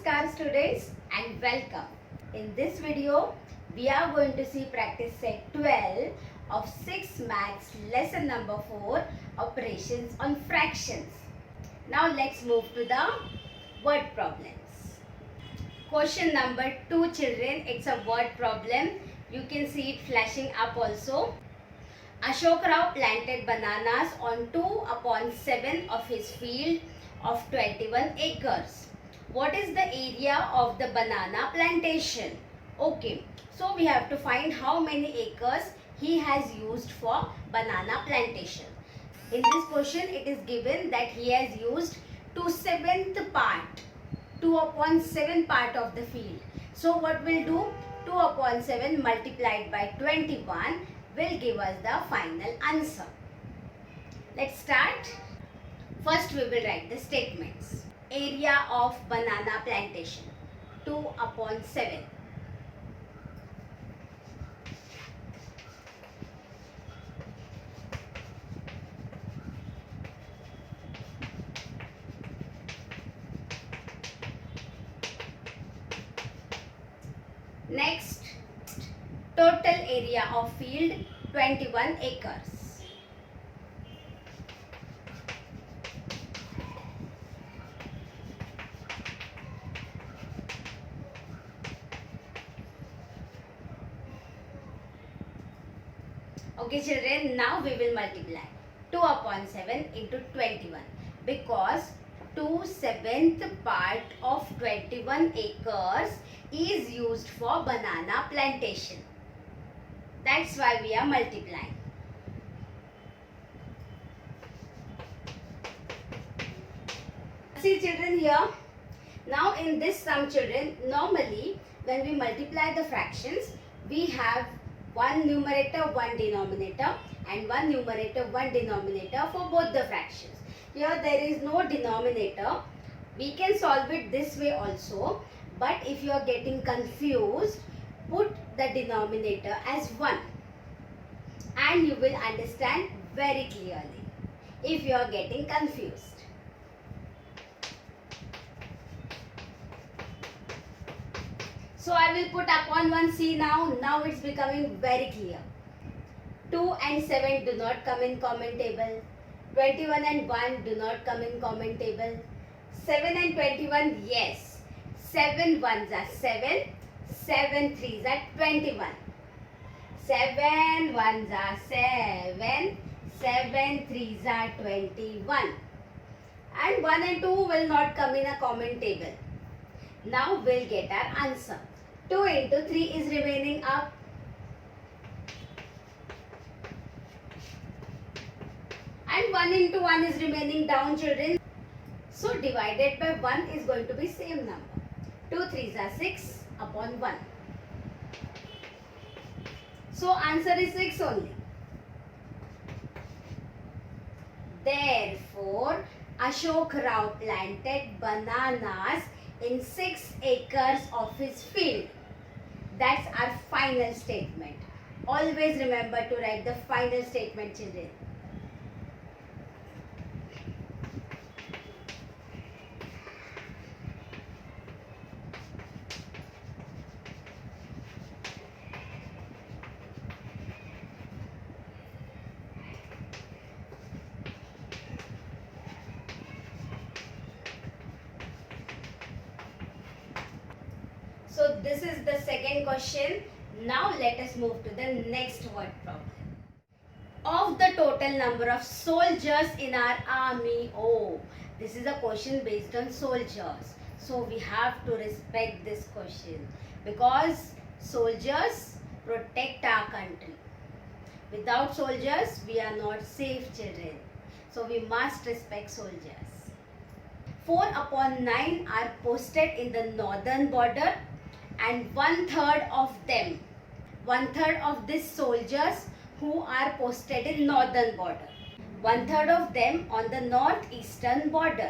Namaskar students and welcome. In this video, we are going to see practice set 12 of 6 Maths lesson number 4 operations on fractions. Now let's move to the word problems. Question number 2 children, it's a word problem. You can see it flashing up also. Ashok Rao planted bananas on 2/7 of his field of 21 acres. What is the area of the banana plantation? Okay, so we have to find how many acres he has used for banana plantation. In this question, it is given that he has used 2/7 part, 2/7 part of the field. So what we'll do? 2/7 multiplied by 21 will give us the final answer. Let's start. First we will write the statements. Area of banana plantation 2/7. Next, total area of field 21 acres. Okay children, now we will multiply 2/7 into 21 because 2/7 part of 21 acres is used for banana plantation. That's why we are multiplying. See children here, now in this sum children, normally when we multiply the fractions, we have one numerator, one denominator and one numerator, one denominator for both the fractions. Here there is no denominator. We can solve it this way also, but if you are getting confused, put the denominator as 1 and you will understand very clearly if you are getting confused. So I will put upon 1 C now. Now it's becoming very clear. 2 and 7 do not come in common table. 21 and 1 do not come in common table. 7 and 21, yes. 7 ones are 7. 7 threes are 21. 7 ones are 7. 7 threes are 21. And 1 and 2 will not come in a common table. Now we'll get our answer. 2 into 3 is remaining up. And 1 into 1 is remaining down children. So divided by 1 is going to be same number. 2 threes are 6 upon 1. So answer is 6 only. Therefore, Ashok Rao planted bananas in 6 acres of his field. That's our final statement. Always remember to write the final statement children. So this is the second question. Now let us move to the next word problem. Of the total number of soldiers in our army. Oh, this is a question based on soldiers. So we have to respect this question because soldiers protect our country. Without soldiers, we are not safe children. So we must respect soldiers. 4/9 are posted in the northern border. And 1/3 of them, 1/3 of these soldiers who are posted in northern border, 1/3 of them on the northeastern border.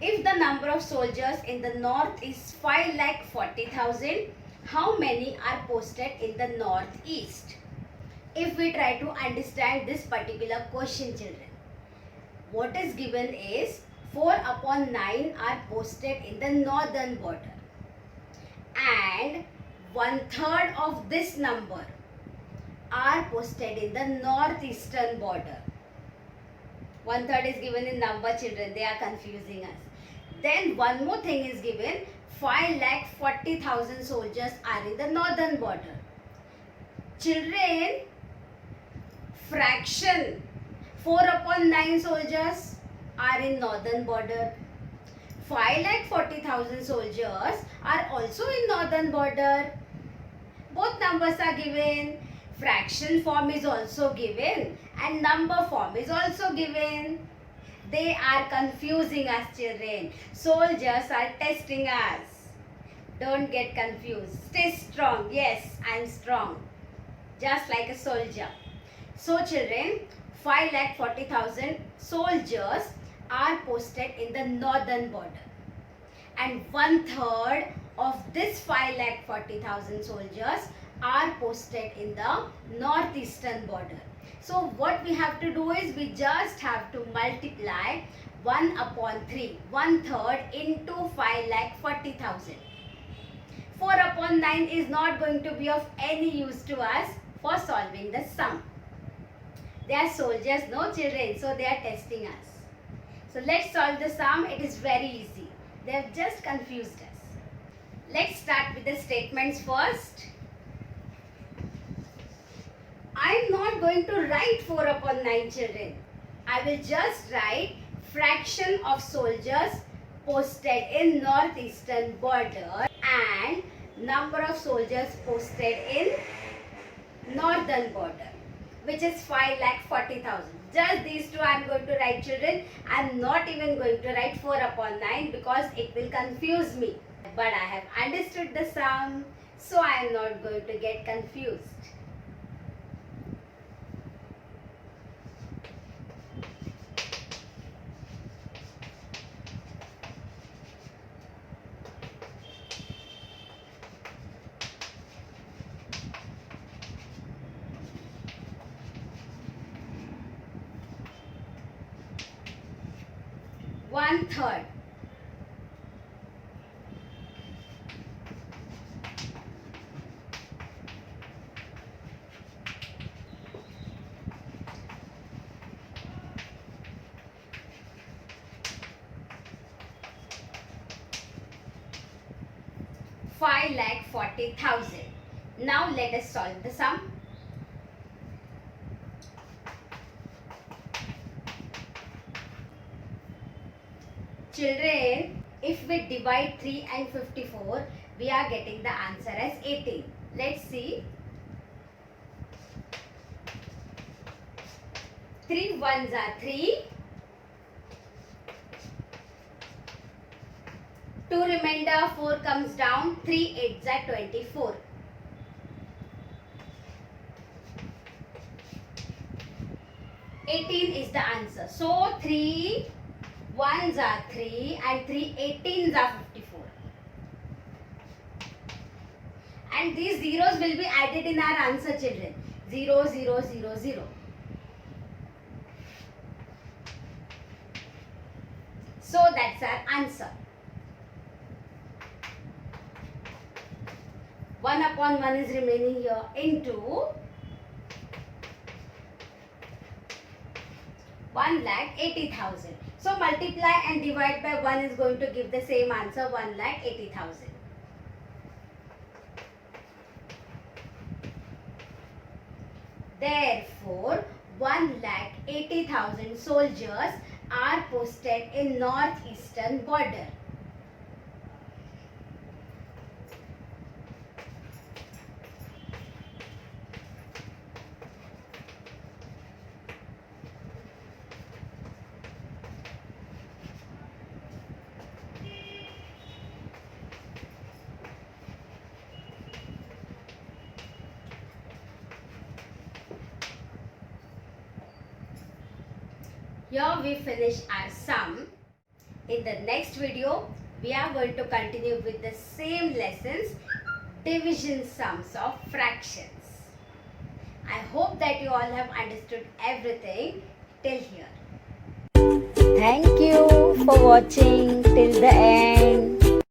If the number of soldiers in the north is 5,40,000, how many are posted in the northeast? If we try to understand this particular question children, what is given is 4 upon 9 are posted in the northern border, and 1/3 of this number are posted in the northeastern border. 1/3 is given in number, children. They are confusing us. Then one more thing is given. 5,40,000 soldiers are in the northern border. Children, fraction 4 upon 9 soldiers are in northern border. 5,40,000 soldiers are also in northern border. Both numbers are given. Fraction form is also given and number form is also given. They are confusing us, children. Soldiers are testing us. Don't get confused. Stay strong. Yes, I am strong. Just like a soldier. So children, 5,40,000 soldiers are posted in the northern border. And 1/3 of this 5,40,000 soldiers are posted in the northeastern border. So what we have to do is we just have to multiply 1 upon 3, 1/3 into 5,40,000. 4 upon 9 is not going to be of any use to us for solving the sum. They are soldiers, no children, so they are testing us. So let's solve the sum. It is very easy. They have just confused us. Let's start with the statements first. I am not going to write 4 upon 9, children. I will just write fraction of soldiers posted in northeastern border and number of soldiers posted in northern border, which is 5,40,000. Just these two I am going to write, children. I am not even going to write 4 upon 9 because it will confuse me. But I have understood the sum, so I am not going to get confused. One-third. Five lakh 40,000. Now let us solve the sum. Children, if we divide 3 and 54, we are getting the answer as 18. Let's see. 3 ones are 3. 2 remainder, 4 comes down, 3 eights are 24. $18 is the answer. So 3 ones are 3 and 3 18s are 54. And these zeros will be added in our answer, children. 0, 0, 0, 0. So that's our answer. 1 upon 1 is remaining here into 1,80,000. So multiply and divide by 1 is going to give the same answer, 1,80,000. Therefore, 1,80,000 soldiers are posted in northeastern border. Here we finish our sum. In the next video, we are going to continue with the same lessons, division sums of fractions. I hope that you all have understood everything till here. Thank you for watching till the end.